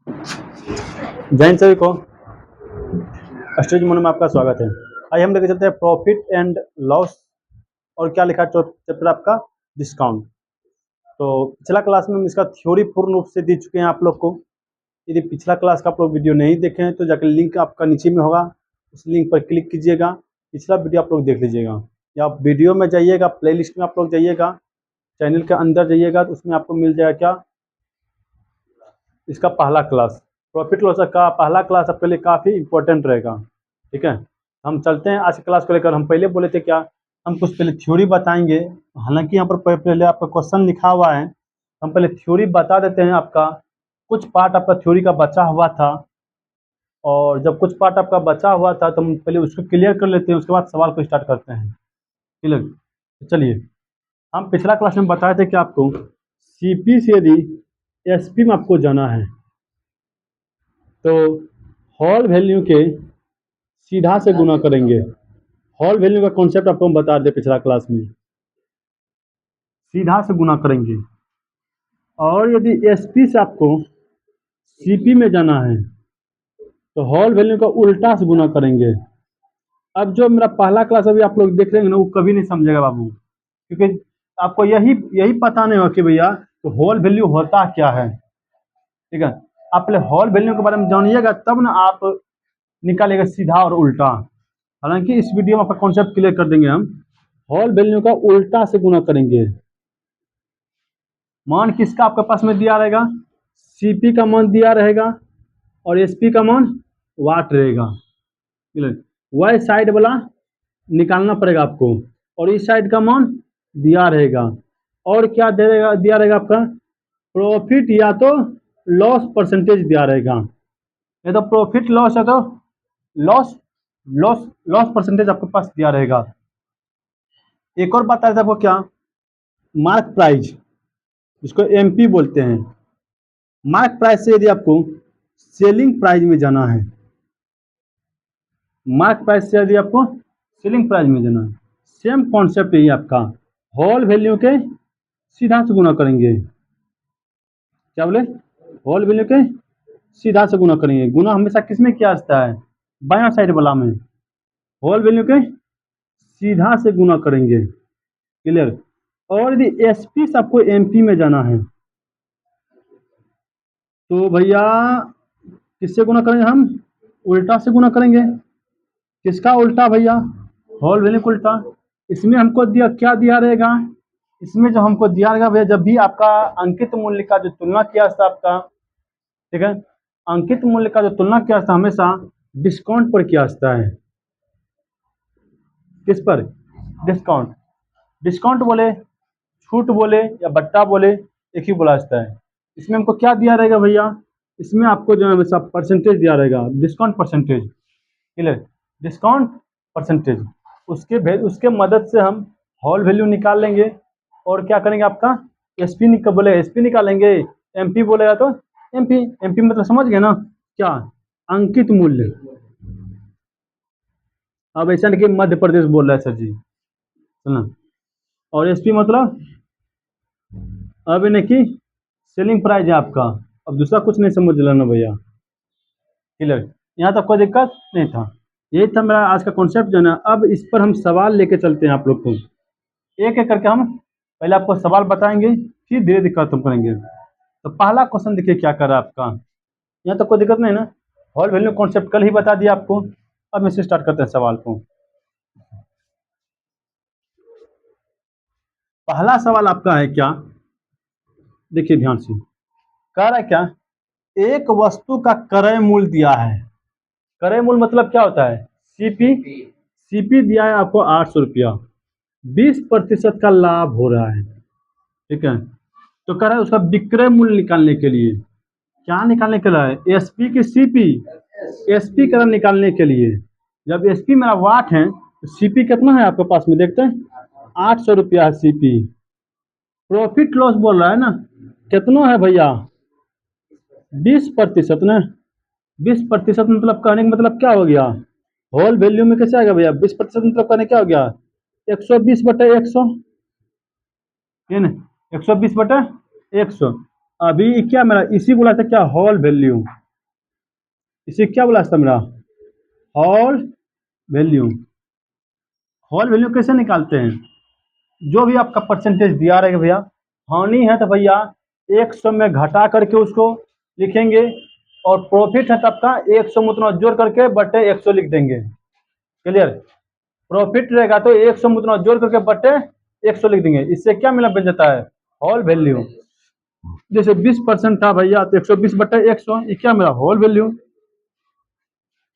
जय हिंद सभी को। स्टेज मोनो में आपका स्वागत है। आइए हम लेके चलते हैं प्रॉफिट एंड लॉस और क्या लिखा है चैप्टर आपका डिस्काउंट। तो पिछला क्लास में हम इसका थ्योरी पूर्ण रूप से दे चुके हैं आप लोग को। यदि पिछला क्लास का आप लोग वीडियो नहीं देखे हैं तो जाकर लिंक आपका नीचे में होगा, उस लिंक पर क्लिक कीजिएगा, पिछला वीडियो आप लोग देख लीजिएगा। या आप वीडियो में जाइएगा, प्ले लिस्ट में आप लोग जाइएगा, चैनल के अंदर जाइएगा तो उसमें आपको मिल जाएगा क्या, इसका पहला क्लास प्रॉफिट लॉस का पहला क्लास आपके लिए काफ़ी इंपॉर्टेंट रहेगा। ठीक है, हम चलते हैं आज की क्लास को लेकर। हम पहले बोले थे क्या, हम कुछ पहले थ्योरी बताएंगे। हालांकि यहाँ पर पहले आपका क्वेश्चन लिखा हुआ है, हम पहले थ्योरी बता देते हैं। आपका कुछ पार्ट आपका थ्योरी का बचा हुआ था, और जब कुछ पार्ट आपका बचा हुआ था तो हम पहले उसको क्लियर कर लेते हैं, उसके बाद सवाल को स्टार्ट करते हैं। क्लियर? तो चलिए, हम पिछला क्लास में बताए थे कि आपको सीपी से यदि एसपी में आपको जाना है तो हॉल वैल्यू के सीधा से गुना करेंगे। हॉल वैल्यू का कॉन्सेप्ट आपको हम बता दें पिछला क्लास में, सीधा से गुना करेंगे। और यदि एसपी से आपको सीपी में जाना है तो हॉल वैल्यू का उल्टा से गुना करेंगे। अब जो मेरा पहला क्लास अभी आप लोग देख रहे हैं ना, वो कभी नहीं समझेगा बाबू, क्योंकि आपको यही पता नहीं होगा कि भैया तो हॉल वैल्यू होता क्या है। ठीक है, आप पहले हॉल वैल्यू के बारे में जानिएगा तब ना आप निकालेगा सीधा और उल्टा। हालांकि इस वीडियो में आपका कॉन्सेप्ट क्लियर कर देंगे। हम हॉल वैल्यू का उल्टा से गुना करेंगे। मान किसका आपके पास में दिया रहेगा, सीपी का मान दिया रहेगा और एसपी का मान वाट रहेगा। वह साइड वाला निकालना पड़ेगा आपको, और इस साइड का मान दिया रहेगा। और क्या दिया रहेगा आपका प्रॉफिट या तो लॉस परसेंटेज दिया रहेगा। या तो प्रॉफिट लॉस है तो लॉस लॉस लॉस परसेंटेज आपके पास दिया रहेगा। एक और बात आता है आपको क्या, मार्क प्राइस, जिसको एमपी बोलते हैं। मार्क प्राइस से यदि आपको सेलिंग प्राइस में जाना है, मार्क प्राइस से यदि आपको सेलिंग प्राइस में जाना है, सेम कॉन्सेप्ट यही आपका हॉल वैल्यू के सीधा से गुना करेंगे। क्या बोले, हॉल वैल्यू के सीधा से गुना करेंगे। गुना हमेशा किस में किया जाता है, बायां साइड वाला में। हॉल वैल्यू के सीधा से गुना करेंगे। क्लियर? और यदि एसपी से आपको एमपी में जाना है तो भैया किससे गुना करेंगे, हम उल्टा से गुना करेंगे। किसका उल्टा भैया, हॉल वैल्यू का उल्टा। इसमें हमको क्या दिया रहेगा, इसमें जो हमको दिया रहेगा भैया, जब भी आपका अंकित मूल्य का जो तुलना किया था आपका, ठीक है, अंकित मूल्य का जो तुलना किया था हमेशा डिस्काउंट पर किया जाता है। किस पर, डिस्काउंट। डिस्काउंट बोले, छूट बोले या बट्टा बोले, एक ही बोला जाता है। इसमें हमको क्या दिया रहेगा भैया, इसमें आपको जो है हमेशा परसेंटेज दिया रहेगा, discount percentage. Clear? Discount percentage, उसके मदद से हम हॉल वैल्यू निकाल लेंगे। और क्या करेंगे, आपका एसपी बोले एसपी निकालेंगे, एमपी बोलेगा तो एमपी। एमपी मतलब समझ गए ना क्या, अंकित मूल्य। अब ऐसा नहीं कि मध्य प्रदेश बोल रहा है सर जी, सुना। और एसपी मतलब अब नहीं कि सेलिंग प्राइस है आपका। अब दूसरा कुछ नहीं समझ लेना भैया। क्लियर? यहाँ तक कोई दिक्कत नहीं था। यही था मेरा आज का कॉन्सेप्ट जो है ना। अब इस पर हम सवाल लेके चलते हैं आप लोग को, एक एक करके हम पहले आपको सवाल बताएंगे, फिर धीरे धीरे खत्म करेंगे। तो पहला क्वेश्चन देखिए क्या कर रहा है आपका, यहाँ तक कोई दिक्कत नहीं ना। हॉल वैल्यू कॉन्सेप्ट कल ही बता दिया आपको। अब इससे स्टार्ट करते हैं सवाल को। पहला सवाल आपका है क्या, देखिए ध्यान से। कह रहा है क्या, एक वस्तु का क्रय मूल्य दिया है। क्रय मूल्य मतलब क्या होता है, सीपी। सीपी दिया है आपको 800 रुपया, 20% का लाभ हो रहा है। ठीक है, तो कह रहा है उसका विक्रय मूल्य निकालने के लिए, क्या निकालने के लिए, एसपी की सीपी। एसपी का निकालने के लिए, जब एसपी मेरा वाट है तो सीपी कितना है आपके पास में, देखते हैं 800 रुपया है सीपी। प्रॉफिट लॉस बोल रहा है ना, कितना है भैया, 20% ना। 20% मतलब कहने का मतलब क्या हो गया, होल वैल्यू में कैसे आएगा भैया, 20% मतलब कहने क्या हो गया, 120/100। है ना, 120/100। अभी क्या मेरा इसी बोला था क्या, हॉल वैल्यू। इसे क्या बोला था मेरा, हॉल वैल्यू। हॉल वैल्यू कैसे निकालते हैं, जो भी आपका परसेंटेज दिया रहेगा भैया, हानि है तो भैया 100 में घटा करके उसको लिखेंगे, और प्रॉफिट है तो आपका 100 में उतना जोड़ करके बटे 100 लिख देंगे। क्लियर, प्रॉफिट रहेगा तो 100 में उतना जोड़ करके बटे 100 लिख देंगे। इससे क्या मिला बन जाता है, हॉल वैल्यू। जैसे 20% था भैया तो 120 बटे 100, ये क्या मिला, होल वैल्यू।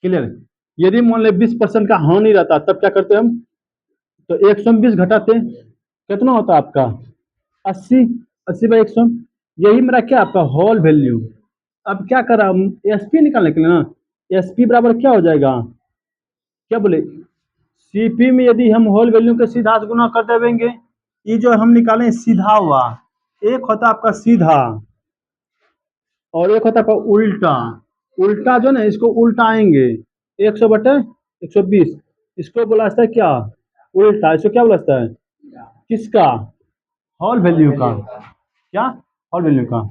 क्लियर, यदि मान ले 20% का हानि रहता तब क्या करते हम, तो 120 घटाते, कितना होता आपका 80, 80/100, यही मेरा क्या आपका होल वैल्यू। अब क्या करा हम, एसपी निकालने के लिए ना, एसपी बराबर क्या हो जाएगा, क्या बोले, सीपी में यदि हम होल वैल्यू के सीधा से गुना कर देंगे, ये जो हम निकालें सीधा हुआ, एक होता आपका सीधा और एक होता आपका उल्टा। उल्टा जो ना, इसको उल्टाएंगे, 100 बटे 120, इसको बोला जाता है क्या, उल्टा। इसको क्या बोला जाता है, किसका, हॉल वैल्यू का। क्या, हॉल वैल्यू का।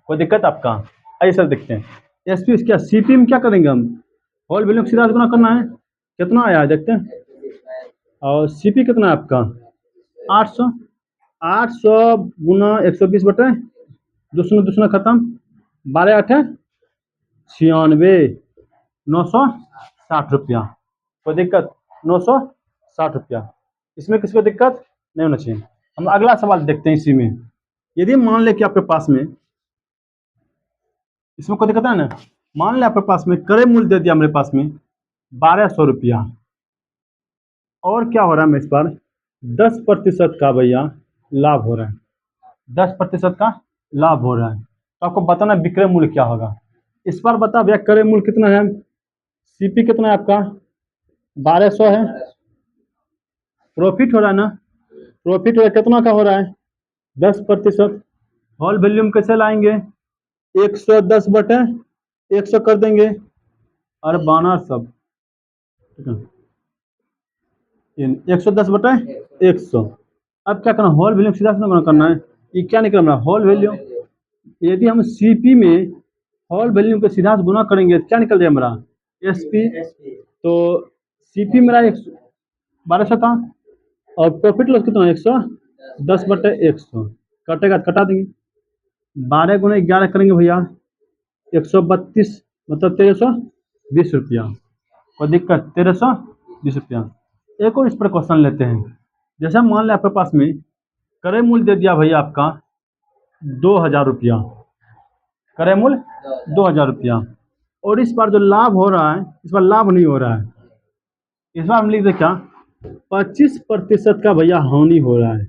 कोई दिक्कत आपका, आइए सर देखते हैं एसपी क्या, सीपी में क्या करेंगे हम, हॉल वैल्यू सीधा गुना करना है, कितना आया देखते हैं। और सीपी कितना है आपका 800, 800 गुना 120 बटे, दूसरा दूसरा खत्म, 12×8 = 96, 960 रुपया। कोई दिक्कत, 960 रुपया, इसमें किसी को दिक्कत नहीं होना चाहिए। हम अगला सवाल देखते हैं इसी में। यदि मान ले कि आपके पास में, इसमें कोई दिक्कत है ना, मान ले आपके पास में क्रय मूल्य दे दिया मेरे पास में 1200 रुपया, और क्या हो रहा है मेरे पास 10% का भैया लाभ हो रहा है, 10% का लाभ हो रहा है, तो आपको बताना विक्रय मूल्य क्या होगा। इस बार बता भैया क्रय मूल्य कितना है, सीपी कितना है आपका 1200 है, प्रॉफिट हो रहा है ना, प्रॉफिट हो रहा है, कितना का हो रहा है 10%। हॉल वैल्यूम कैसे लाएंगे, 110 बटे 100 कर देंगे, और बाना सब, ठीक है, 110 बटे 100। अब क्या करना, हॉल वैल्यू सीधा सीधा करना है, ये क्या निकल रहा है हॉल वैल्यू। यदि हम सीपी में हॉल वैल्यू को सीधा से गुना करेंगे तो क्या निकल जाए हमारा एसपी, तो सीपी मेरा 1200 था, और प्रॉफिट लॉस कितना 110 बटे 100, कटेगा कटा देंगे, 12 × 11 करेंगे भैया 132, मतलब 1320 रुपया। कोई दिक्कत, 1320 रुपया। एक और इस पर क्वेश्चन लेते हैं। जैसे मान लें आपके पास में क्रय मूल्य दे दिया भैया आपका 2000 रुपया, क्रय मूल्य 2000 रुपया, और इस बार जो लाभ हो रहा है, इस बार लाभ नहीं हो रहा है, इस बार हम लिख दे क्या 25% का भैया हानि हो रहा है,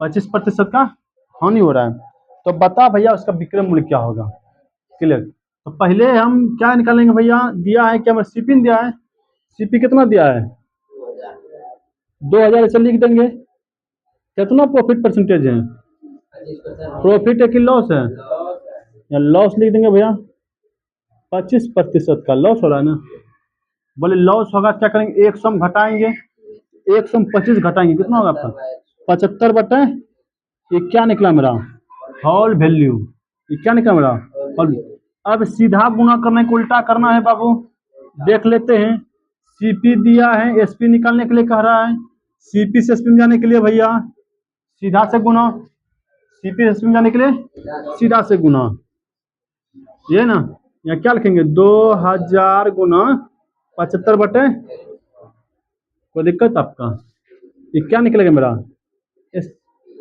25% का हानि हो रहा है, तो बता भैया उसका विक्रय मूल्य क्या होगा। क्लियर, तो पहले हम क्या निकालेंगे भैया, दिया है क्या, हमें सीपी दिया है, सीपी कितना दिया है 2000, ऐसे लिख देंगे, कितना प्रॉफिट परसेंटेज है, प्रॉफिट है कि लॉस है, या लॉस लिख देंगे भैया, 25% का लॉस हो रहा है ना। बोले लॉस होगा, क्या करेंगे 100 में घटाएंगे, 100 में 25 घटाएंगे, कितना होगा आपका 75 बटे, ये क्या निकला मेरा हॉल वैल्यू, ये क्या निकला मेरा हॉल। अब सीधा गुना करने को उल्टा करना है बाबू, देख लेते हैं। सीपी दिया है, एसपी निकालने के लिए कह रहा है, सीपी से एसपी में जाने के लिए भैया सीधा से गुना, सीपी से एसपी में जाने के लिए सीधा से गुना, ये ना, यहाँ क्या लिखेंगे 2000 गुना 75 बटे, कोई दिक्कत आपका, ये क्या निकलेगा मेरा,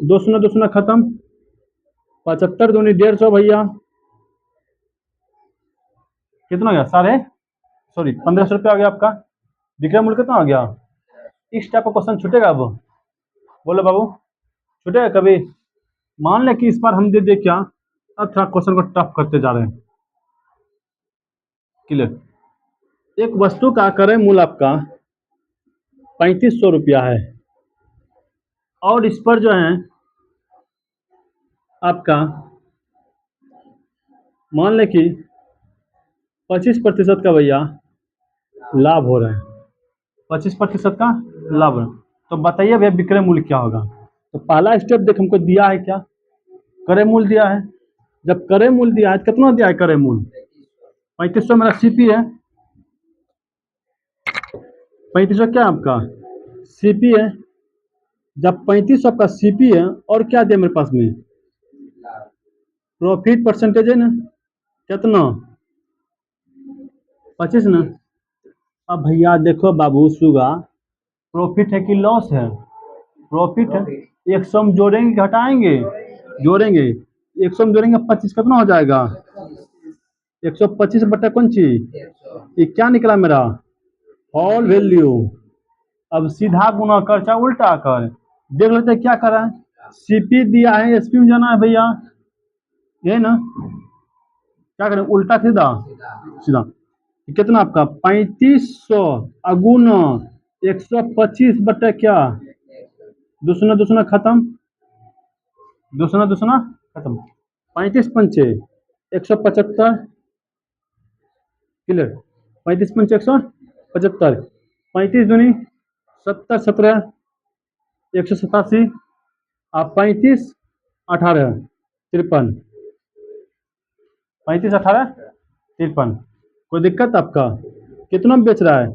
दो शून्य खत्म, 75 दूनी 150 भैया, कितना हो गया 1500 रुपया आ गया आपका, विक्रय मूल्य कितना आ गया। इस टाइप का क्वेश्चन छूटेगा अब, बोलो बाबू छूटेगा कभी। मान लें कि इस बार हम दे दे क्या, अब थोड़ा क्वेश्चन को टफ करते जा रहे हैं। क्लियर, एक वस्तु का क्रय मूल्य आपका 3500 रुपया है, और इस पर जो है आपका मान लें कि 25% का भैया लाभ हो रहा है, 25% का लाभ है, तो बताइए भैया विक्रय मूल्य क्या होगा। तो पहला स्टेप देख, हमको दिया है क्या क्रय मूल्य दिया है, जब करे मूल्य दिया है कितना दिया है करे मूल्य 3500 मेरा सीपी है 3500 क्या है आपका सीपी है जब 3500 आपका सीपी है और क्या दिया मेरे पास में प्रॉफिट परसेंटेज है ना कितना 25 ना। अब भैया देखो बाबू सुगा प्रॉफिट है कि लॉस है प्रॉफिट है 100 हम जोड़ेंगे घटाएंगे जोड़ेंगे 100 में जोड़ेंगे 25 कितना हो जाएगा 125 बटा कौन चीज ये क्या निकला मेरा होल वैल्यू। अब सीधा गुना कर चाहे उल्टा कर देख लेते हैं क्या कर रहा है सीपी दिया है एसपी में जाना है भैया ये ना क्या करें उल्टा सीधा सीधा कितना आपका 3500 अगुना 125 बटा क्या दूसरा दूसरा खत्म दूसरा दूसरा खत्म 35 पंचे 175 क्लियर 35 पंचे 175 35 दूनी 70 17 187 आप 35 18 53 35 18 53 कोई दिक्कत आपका कितना में बेच रहा है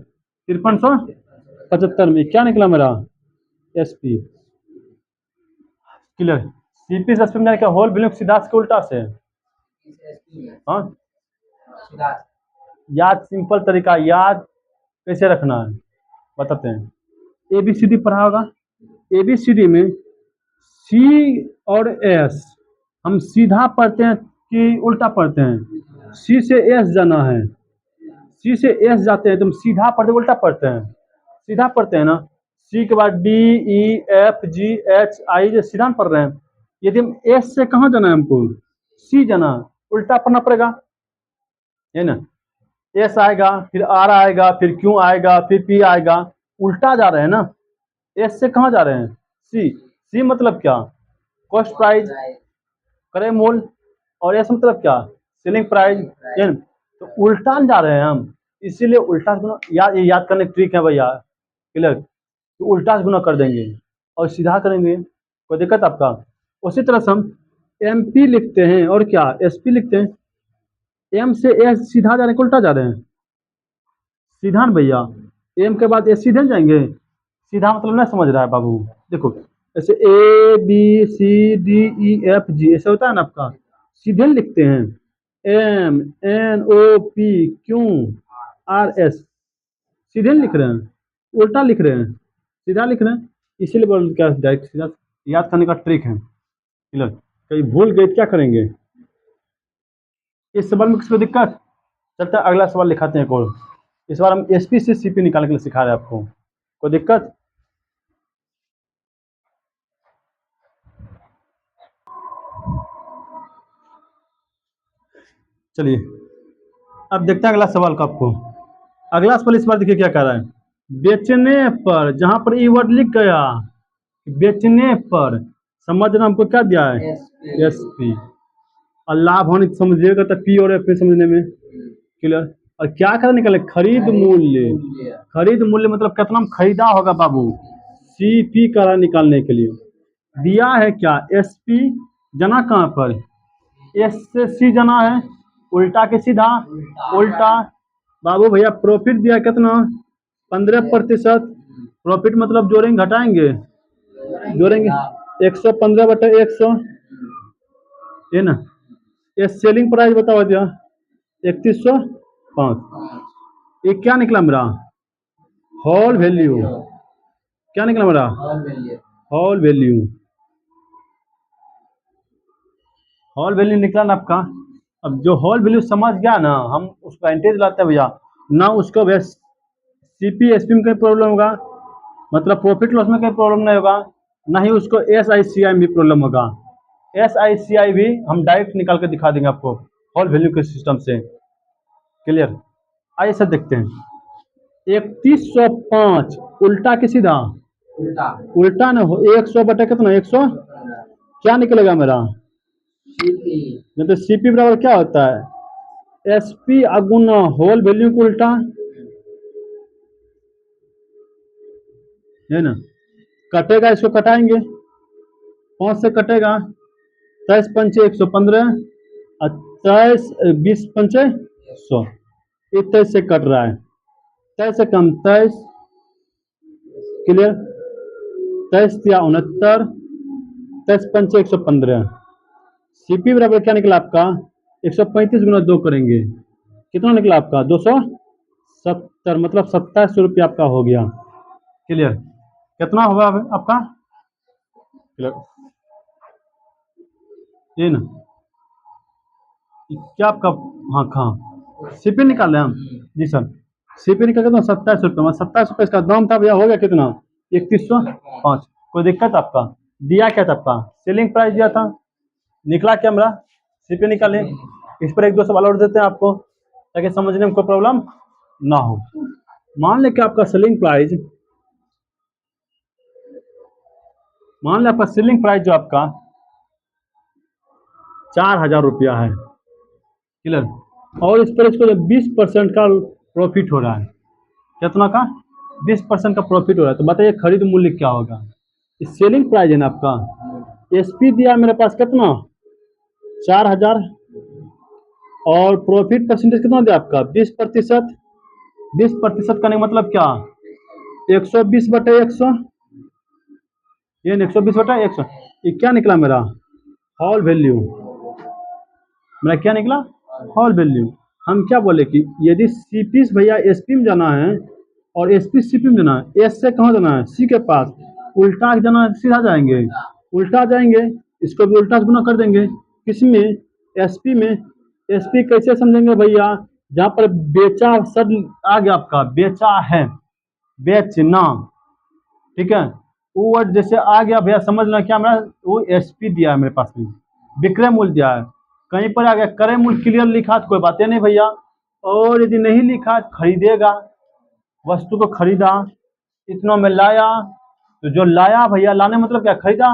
5375 में क्या निकला मेरा एसपी क्लियर सीपी से एसपी में जाने का होल वैल्यू सीधा के उल्टा से हाँ याद सिंपल तरीका याद कैसे रखना है बताते हैं एबीसीडी पढ़ा होगा एबीसीडी में सी और एस हम सीधा पढ़ते हैं कि उल्टा पढ़ते हैं सी से एस जाना है सी से एस जाते हैं तो हम सीधा पढ़ते उल्टा पढ़ते हैं सीधा पढ़ते हैं ना सी के बाद D E F ji H I जो सीधा पढ़ रहे हैं यदि हम एस से कहाँ जाना है हमको सी जाना उल्टा पढ़ना पड़ेगा है ना एस आएगा फिर आर आएगा फिर क्यू आएगा फिर पी आएगा उल्टा जा रहे हैं ना एस से कहाँ जा रहे हैं सी सी मतलब क्या कॉस्ट प्राइस करे मोल और एस मतलब क्या सेलिंग प्राइस तो उल्टा जा रहे हैं हम इसीलिए उल्टा गुना ये याद करने की ट्रिक है भैया क्लियर तो उल्टा गुना कर देंगे और सीधा करेंगे कोई दिक्कत आपका उसी तरह से हम एम पी लिखते हैं और क्या एस पी लिखते हैं एम से एस सीधा जा रहे हैं उल्टा जा रहे हैं सीधा न भैया एम के बाद एस सीधे जाएंगे सीधा मतलब नहीं समझ रहा है बाबू देखो ऐसे A B C D E F G ऐसे होता है ना आपका सीधे लिखते हैं M N O P Q R S सीधे लिख रहे हैं उल्टा लिख रहे हैं सीधा लिख रहे हैं इसीलिए बोल क्या डायरेक्ट सीधा याद करने का ट्रिक है क्लियर कहीं भूल गए क्या करेंगे इस सवाल में किसी को दिक्कत चलता है अगला सवाल लिखाते हैं और इस बार हम एसपी से सीपी निकालने के लिए सिखा रहे हैं आपको कोई दिक्कत चलिए अब देखते हैं अगला सवाल का आपको अगला सवाल इस बार देखिए क्या कह रहा है बेचने पर जहां पर ई वर्ड लिख गया बेचने पर समझना हमको क्या दिया है एस पी और लाभ हानि समझिएगा तो पी और एफ समझने में क्लियर और क्या कर निकले खरीद मूल्य मतलब कितना हम खरीदा होगा बाबू सी पी करा निकालने के लिए दिया है क्या एस पी जना कहाँ पर एस से सी जना है उल्टा के सीधा उल्टा बाबू भैया प्रॉफिट दिया कितना 15% प्रॉफिट मतलब जोड़ेंगे घटाएंगे जोड़ेंगे 115 बटा 100 है ना ये सेलिंग प्राइस बताओ दिया 3105 ये क्या निकला मेरा होल वैल्यू क्या निकला मेरा होल वैल्यू निकला ना आपका अब जो होल वैल्यू समझ गया ना हम उसका एंटेज लाते हैं भैया ना उसको सीपी एसपी में कोई प्रॉब्लम होगा मतलब प्रॉफिट लॉस में कोई प्रॉब्लम नहीं होगा ना ही उसको एस आई सी आई में भी प्रॉब्लम होगा एस आई सी आई भी हम डायरेक्ट निकाल के दिखा देंगे आपको होल वैल्यू के सिस्टम से क्लियर आइए सर देखते हैं 3105 उल्टा के सीधा उल्टा ना हो 100 बटा कितना 100 क्या निकलेगा मेरा नहीं तो सीपी बराबर क्या होता है एसपी अगुना होल वैल्यू को उल्टा है ना कटेगा इसको कटाएंगे 5 से कटेगा 23 पंचे 115 23 20 पंचे 100, ये 23 से कट रहा है, 23 से कम 23, क्लियर, 23 या 69, 23 पंचे 115, सीपी बराबर क्या निकला आपका 135 गुना 2 करेंगे, कितना निकला आपका 270, मतलब 2700 रुपया आपका हो गया, क्लियर। कितना होगा आपका, क्लियर, ये ना क्या आपका, हाँ हाँ सीपी निकाल रहे हैं हम, जी सर, सीपी निकाल के तो 27 रुपये, 27 रुपये इसका दाम था भैया, हो गया कितना 3105, कोई दिक्कत आपका, दिया क्या था आपका, सेलिंग प्राइस दिया था, निकला क्या मेरा, सीपी निकाले, इस पर एक दो सवाल और देते हैं आपको ताकि समझने में कोई प्रॉब्लम ना हो। मान लें कि आपका सेलिंग प्राइस, मान लें आपका सेलिंग प्राइस जो आपका 4000 रुपया है, क्लियर, और इस पर इसको 20% का प्रॉफिट हो रहा है, कितना का 20% का प्रॉफिट हो रहा है, तो बताइए खरीद मूल्य क्या होगा, इस सेलिंग प्राइस है ना आपका, एसपी दिया मेरे पास कितना 4000, और प्रॉफिट परसेंटेज कितना दिया आपका 20%, 20% करने का मतलब क्या 120/100, ये 120/100, ये क्या निकला मेरा हॉल वैल्यू, मेरा क्या निकला हॉल वैल्यू। हम क्या बोले कि यदि सीपी भैया एसपी में जाना है और एसपी सीपी में जाना है, एस से कहाँ जाना है सी के पास, उल्टा जाना है, सीधा जाएंगे, उल्टा जाएंगे, इसको भी उल्टा गुना कर देंगे, किसमें एसपी में, एसपी कैसे समझेंगे भैया, जहाँ पर बेचा शब्द आ गया आपका, बेचा है, बेचना, ठीक है, वो वर्ड जैसे आ गया भैया समझना क्या मेरा, वो एसपी दिया है मेरे पास में, विक्रय मूल्य दिया है, कहीं पर आ गया क्रय मूल्य क्लियर लिखा तो कोई बातें नहीं भैया, और यदि नहीं लिखा खरीदेगा, वस्तु को खरीदा, इतनों में लाया, तो जो लाया भैया, लाने मतलब क्या खरीदा,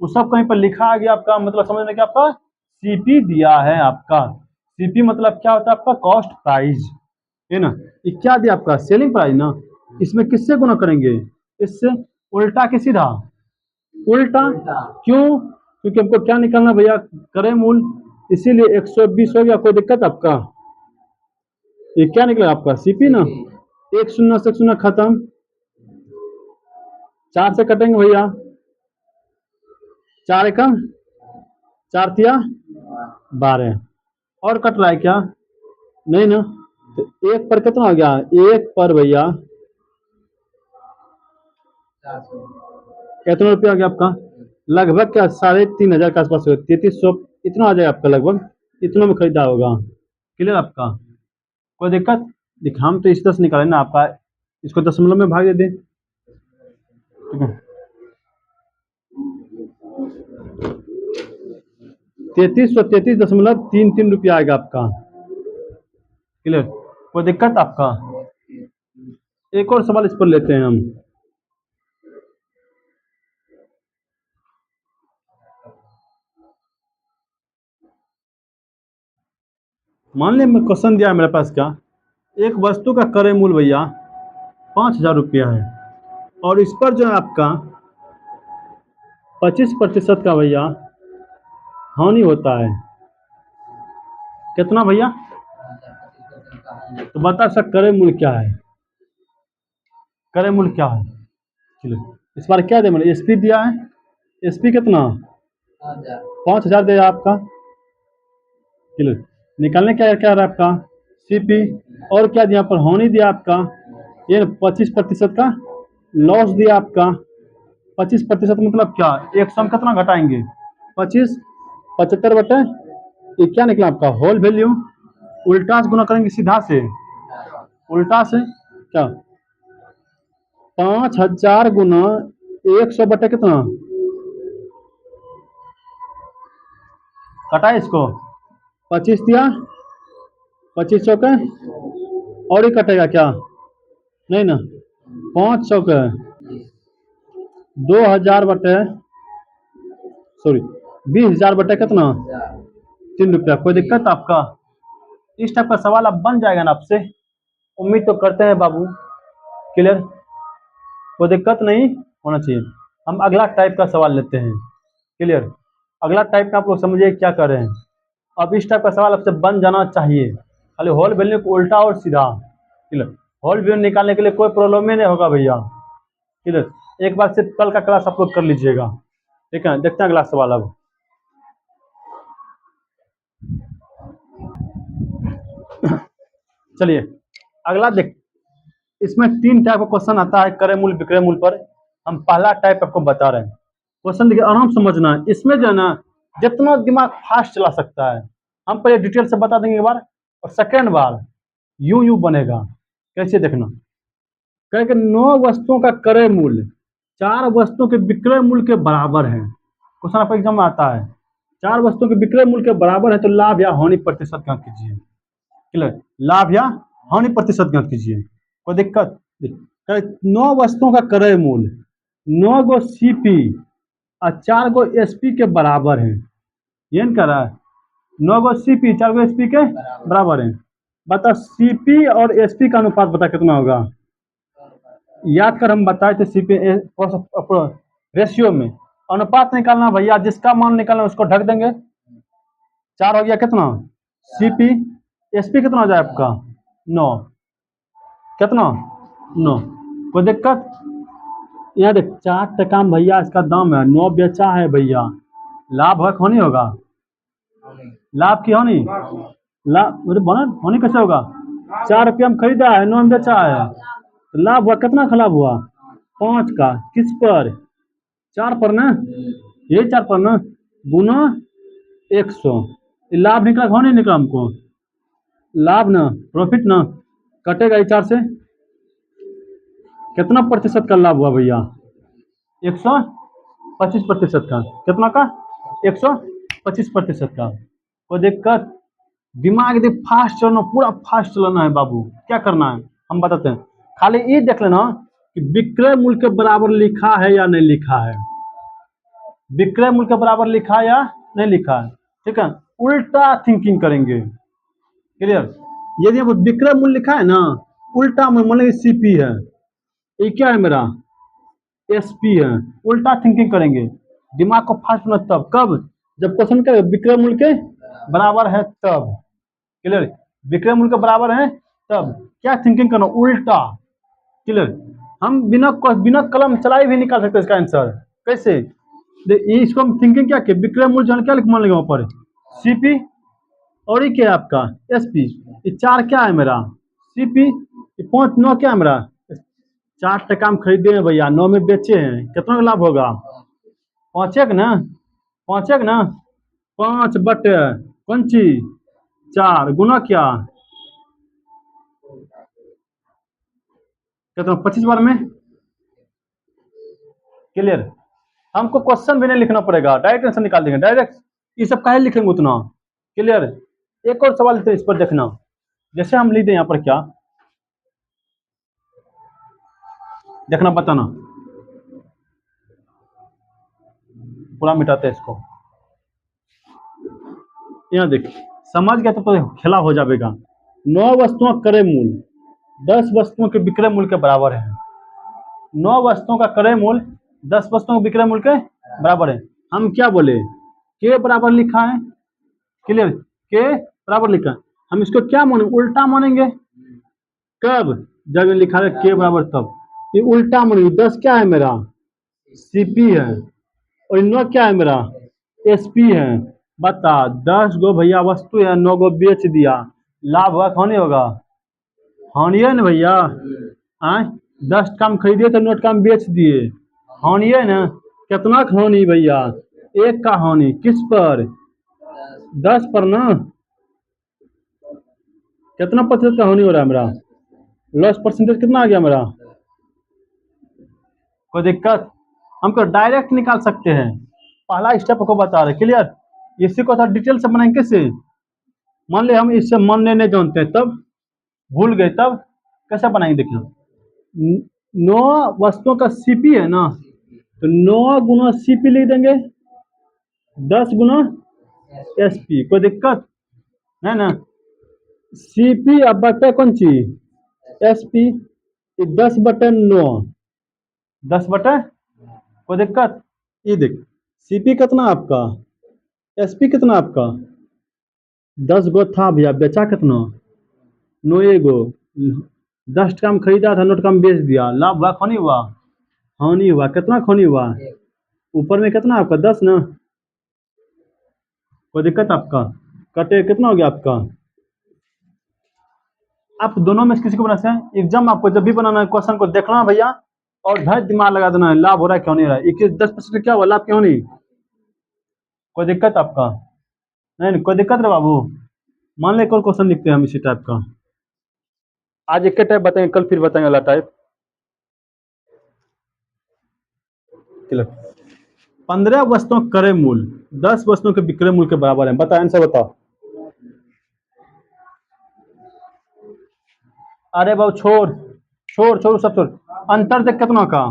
वो सब कहीं पर लिखा आ गया आपका, मतलब समझने क्या आपका सीपी दिया है आपका, सीपी मतलब क्या होता है आपका कॉस्ट प्राइस, है ना, ये क्या दिया आपका सेलिंग प्राइस ना, इसमें किससे गुना करेंगे, इससे, उल्टा कि सीधा, उल्टा, क्यों, क्योंकि हमको क्या निकालना भैया क्रय मूल्य, इसीलिए 120 हो गया, कोई दिक्कत आपका, ये क्या निकला आपका सीपी ना, एक शून्य से शून्य खत्म, 4 से कटेंगे भैया, 4 एकम 4 तिया 12, और कट रहा है क्या नहीं ना, तो एक पर कितना हो गया, एक पर भैया कितना रुपया आ गया आपका, लगभग क्या 3500 के आसपास, 3300 इतना आ जाएगा आपका, लगभग इतना में खरीदा होगा, क्लियर आपका, कोई दिक्कत, देखिए हम तो इस तरह से निकाले ना आपका, इसको दशमलव में भाग दे दें, ठीक है, 3333.33 रुपया आएगा आपका, क्लियर, कोई दिक्कत आपका, एक और सवाल इस पर लेते हैं हम, मान लें मैं क्वेश्चन दिया है मेरे पास क्या, एक वस्तु का क्रय मूल्य भैया 5000 रुपया है, और इस पर जो है आपका 25% का भैया हानि होता है, कितना भैया, तो बता सकते क्रय मूल्य क्या है, क्रय मूल्य क्या है, चलिए इस बार क्या दे मैंने एसपी दिया है, एसपी कितना 5000 दिया आपका, चलिए निकालने क्या क्या रहा आपका सीपी, और क्या दिया पर हानि दिया आपका, ये 25% का लॉस दिया आपका, 25% मतलब क्या, एक सम कितना घटाएंगे 25, 75/, ये क्या निकला आपका होल वैल्यू, उल्टा से गुना करेंगे सीधा से, उल्टा से क्या 5000 गुना 100/, कितना कटा इसको 25 दिया, 2500 का, और ही कटेगा क्या नहीं ना, 500 का 2000/, सॉरी 20,000/, कितना 3 रुपया, कोई दिक्कत आपका, इस टाइप का सवाल अब बन जाएगा ना आपसे, उम्मीद तो करते हैं बाबू, क्लियर, कोई दिक्कत नहीं होना चाहिए। हम अगला टाइप का सवाल लेते हैं, क्लियर, अगला टाइप का आप लोग समझिए क्या कर रहे हैं, अब इस टाइप का सवाल आपसे बन जाना चाहिए। खाली होल वैल्यू को उल्टा और सीधा, क्लियर। होल वैल्यू निकालने के लिए कोई प्रॉब्लम ही नहीं होगा भैया, क्लियर। एक बार सिर्फ कल का क्लास आप लोग कर लीजिएगा, ठीक है। देखते हैं अगला सवाल अब। चलिए अगला देख, इसमें 3 टाइप का क्वेश्चन आता है क्रय मूल्य विक्रय मूल्य पर। हम पहला टाइप आपको बता रहे हैं। क्वेश्चन देखिए, आराम समझना है। इसमें जो है ना, जितना दिमाग फास्ट चला सकता है, हम पहले डिटेल से बता देंगे एक बार, और सेकेंड बार यूं बनेगा। कैसे देखना, कहे कि 9 वस्तुओं का क्रय मूल्य 4 वस्तुओं के विक्रय मूल्य के बराबर है। क्वेश्चन आपको एग्जाम में आता है, 4 वस्तुओं के विक्रय मूल्य के बराबर है, तो लाभ या हानि प्रतिशत ज्ञात कीजिए, क्लियर। लाभ या हानि प्रतिशत ज्ञात कीजिए। कोई दिक्कत? 9 वस्तुओं का क्रय मूल्य 9 गो सीपी और 4 गो एसपी के बराबर है। ये नहीं कह रहा है, 9 गो सीपी 4 गो एसपी के बराबर है। बता सीपी और एसपी का अनुपात बता कितना होगा। याद कर, हम बताए थे सीपी रेशियो में अनुपात निकालना भैया, जिसका मान निकालना उसको ढक देंगे। 4 हो गया कितना सीपी, एसपी कितना हो जाए आपका 9, कितना 9। कोई दिक्कत? यार 4 टका में भैया इसका दाम है, 9 बेचा है भैया, लाभ है हानि होगा? लाभ की हानि? लाभ बना हानि कैसे होगा? 4 रुपया में खरीदा है, 9 में बेचा है, तो लाभ हुआ कितना का लाभ हुआ? 5 का। किस पर? 4 पर ना, ये 4 पर ना, गुना 100। लाभ निकला हानि निकला हमको? लाभ ना, प्रॉफिट ना, कटेगा ये 4 से। कितना प्रतिशत का लाभ हुआ भैया? 125% का। कितना का? 125% का। कोई दिक्कत? दिमाग यदि फास्ट चलना, पूरा फास्ट चलाना है बाबू, क्या करना है हम बताते हैं। खाली ये देख लेना कि विक्रय मूल्य के बराबर लिखा है या नहीं लिखा है। विक्रय मूल्य के बराबर लिखा है या नहीं लिखा है, ठीक है। उल्टा थिंकिंग करेंगे, क्लियर। यदि विक्रय मूल्य लिखा है ना, उल्टा में मान लीजिए सीपी है, ये क्या है मेरा एसपी है, उल्टा थिंकिंग करेंगे। दिमाग को फास्ट होना तब, कब? जब क्वेश्चन का विक्रय मूल्य के बराबर है तब, क्लियर। विक्रय मूल्य के बराबर है तब क्या थिंकिंग करना, उल्टा, क्लियर। हम बिना कलम चलाए भी निकाल सकते हैं इसका आंसर। कैसे? इसको हम थिंकिंग क्या किया, विक्रय मूल्य जो क्या मान लेंगे वहां पर सीपी, और ये क्या है आपका एसपी। ये 4 क्या है मेरा सीपी, ये 5 9 क्या है मेरा 4 टका में खरीदे हैं भैया, 9 में बेचे हैं, कितना का लाभ होगा? 5 ना, 5 ना, 5 बटे कौन चीज 4 गुना क्या, कितना 25 बार में, क्लियर। हमको क्वेश्चन भी नहीं लिखना पड़ेगा, डायरेक्ट आंसर निकाल देंगे डायरेक्ट। ये सब काहे लिखेंगे उतना, क्लियर। एक और सवाल इस पर देखना, जैसे हम लिख दें यहाँ पर, क्या देखना बताना, पूरा मिटाते हैं इसको। यहाँ देख, समझ गया तो खेला हो जाएगा। 9 वस्तुओं का क्रय मूल्य 10 वस्तुओं के विक्रय मूल्य के बराबर है। 9 वस्तुओं का क्रय मूल्य 10 वस्तुओं के विक्रय मूल्य के बराबर है। हम क्या बोले, के बराबर लिखा है, क्लियर, के बराबर लिखा है। हम इसको क्या माने, उल्टा मानेंगे। कब? जब लिखा है के बराबर तब, ये उल्टा मानेंगे। 10 क्या है मेरा सीपी है, और 9 क्या है मेरा एसपी है। बता 10 गो भैया वस्तु है, 9 गो बेच दिया, लाभ हुआ हानि होगा? हानि है ना भैया। आए 10 काम खरीदे तो 9 काम बेच दिए, हानि है ना। कितना हानि भैया? 1 का हानि। किस पर? 10 पर ना। कितना प्रतिशत का हानि हो रहा है मेरा, लॉस परसेंटेज कितना आ गया मेरा? कोई दिक्कत? हमको डायरेक्ट निकाल सकते हैं, पहला स्टेप को बता रहे, क्लियर। इसी को थोड़ा डिटेल से बनाएंगे। कैसे? मान ले हम इससे मानने नहीं जानते, तब भूल गए, तब कैसे बनाएंगे देखना। 9 वस्तुओं का सीपी है ना, तो 9 गुना सीपी लिख देंगे, 10 गुना एसपी। कोई दिक्कत है ना। सीपी अब बटे कौन चीज एसपी, 10 बटे 9, 10 बटे, कोई दिक्कत? ये देख सीपी कितना आपका, एसपी कितना आपका 10 गो था भैया, बेचा कितना? 9 गो। 10 टका में खरीदा था, 9 टका में बेच दिया, लाभ हुआ हानि हुआ? हानि हुआ। कितना हानि हुआ? ऊपर में कितना आपका 10 ना? कोई दिक्कत आपका? कटे कितना हो गया आपका? आप दोनों में से किसी को बना सकते हैं। एग्जाम आपको जब भी बनाना है क्वेश्चन को देखना है भैया, और धैर्य दिमाग लगा देना है, लाभ हो रहा है क्यों नहीं हो रहा है, 21 10% क्या हुआ, लाभ क्यों नहीं? कोई दिक्कत आपका? नहीं कोई दिक्कत है बाबू? मान ले कौन क्वेश्चन लिखते हैं हम इसी टाइप का। आज एक टाइप बताएंगे, कल फिर बताएंगे अगला टाइप। 15 वस्तुओं का क्रय मूल्य 10 वस्तुओं के विक्रय मूल्य के बराबर है। बताओ, आंसर बताओ। अरे बाबू छोड़ छोड़ छोड़ सब छोड़। अंतर देख कितना का?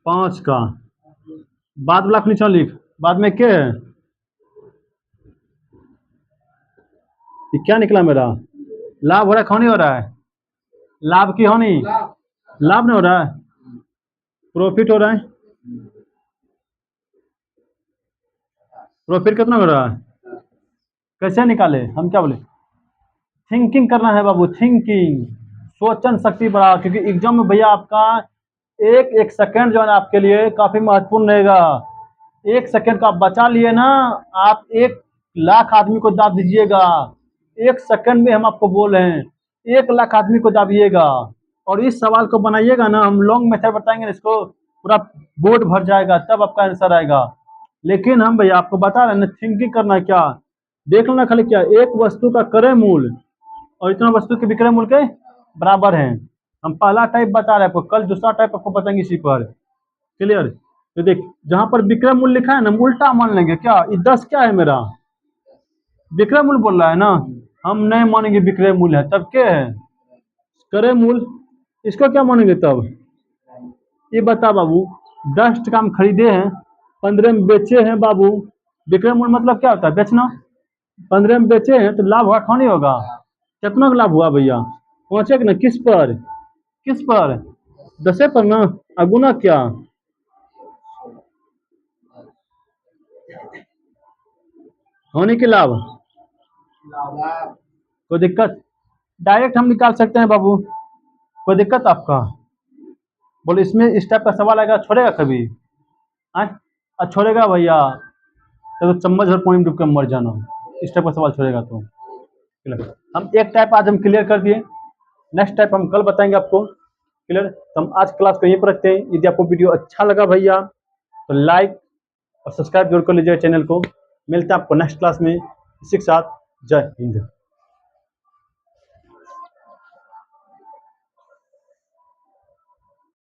5 का। बाद वाला नीचे लिख, बाद में क्या है? ये क्या निकला मेरा? लाभ हो रहा है हानि हो रहा है? लाभ की हानि? लाभ नहीं हो रहा है, प्रॉफिट हो रहा है। प्रॉफिट कितना हो रहा है? कैसे निकाले, हम क्या बोले? थिंकिंग करना है बाबू, थिंकिंग, सोचन शक्ति बढ़ा, क्योंकि एग्जाम में भैया आपका एक एक सेकंड जो है ना आपके लिए काफी महत्वपूर्ण रहेगा। 1 सेकंड का आप बचा लिए ना, आप 1 लाख आदमी को दाब दीजिएगा। 1 सेकंड में हम आपको बोल रहे हैं, 1 लाख आदमी को दाबिएगा। और इस सवाल को बनाइएगा ना, हम लॉन्ग मेथड बताएंगे, इसको पूरा बोर्ड भर जाएगा, तब आपका आंसर आएगा। लेकिन हम भैया आपको बता रहे हैं ना, थिंकिंग करना क्या, देख लेना खाली क्या, एक वस्तु का क्रय मूल्य और इतना वस्तु के विक्रय मूल्य के बराबर है। हम पहला टाइप बता रहे हैं आपको, कल दूसरा टाइप आपको बताएंगे इसी पर। क्लियर? तो देख, जहां पर विक्रय मूल्य लिखा है ना, हम उल्टा मान लेंगे। क्या ये 10 क्या है मेरा? विक्रय मूल्य बोल रहा है ना, हम नहीं मानेंगे विक्रय मूल्य है, तब क्या है? क्रय मूल्य। इसको क्या मानेंगे तब? ये बता बाबू, 10 टका में खरीदे हैं, 15 में बेचे हैं बाबू। विक्रय मूल्य मतलब क्या होता है? बेचना। 15 में बेचे हैं तो लाभ हुआ हानि होगा? कितना का लाभ हुआ भैया? पहुंचे ना, किस पर? किस पर? 10 पर ना। अगुना क्या? हानि के लाभ? कोई दिक्कत? डायरेक्ट हम निकाल सकते हैं बाबू, कोई दिक्कत आपका? बोले इसमें इस टाइप का सवाल आएगा, छोड़ेगा कभी? छोड़ेगा भैया, तो चम्मच भर पानी में डूब कर मर जाना, इस टाइप का सवाल छोड़ेगा तो। हम एक टाइप आज हम क्लियर कर दिए, नेक्स्ट टाइप हम कल बताएंगे आपको। क्लियर? तो हम आज क्लास को यहीं पर रखते हैं। यदि आपको वीडियो अच्छा लगा भैया तो लाइक और सब्सक्राइब जरूर कर लीजिए चैनल को। मिलते हैं आपको नेक्स्ट क्लास में, इसी के साथ जय हिंद।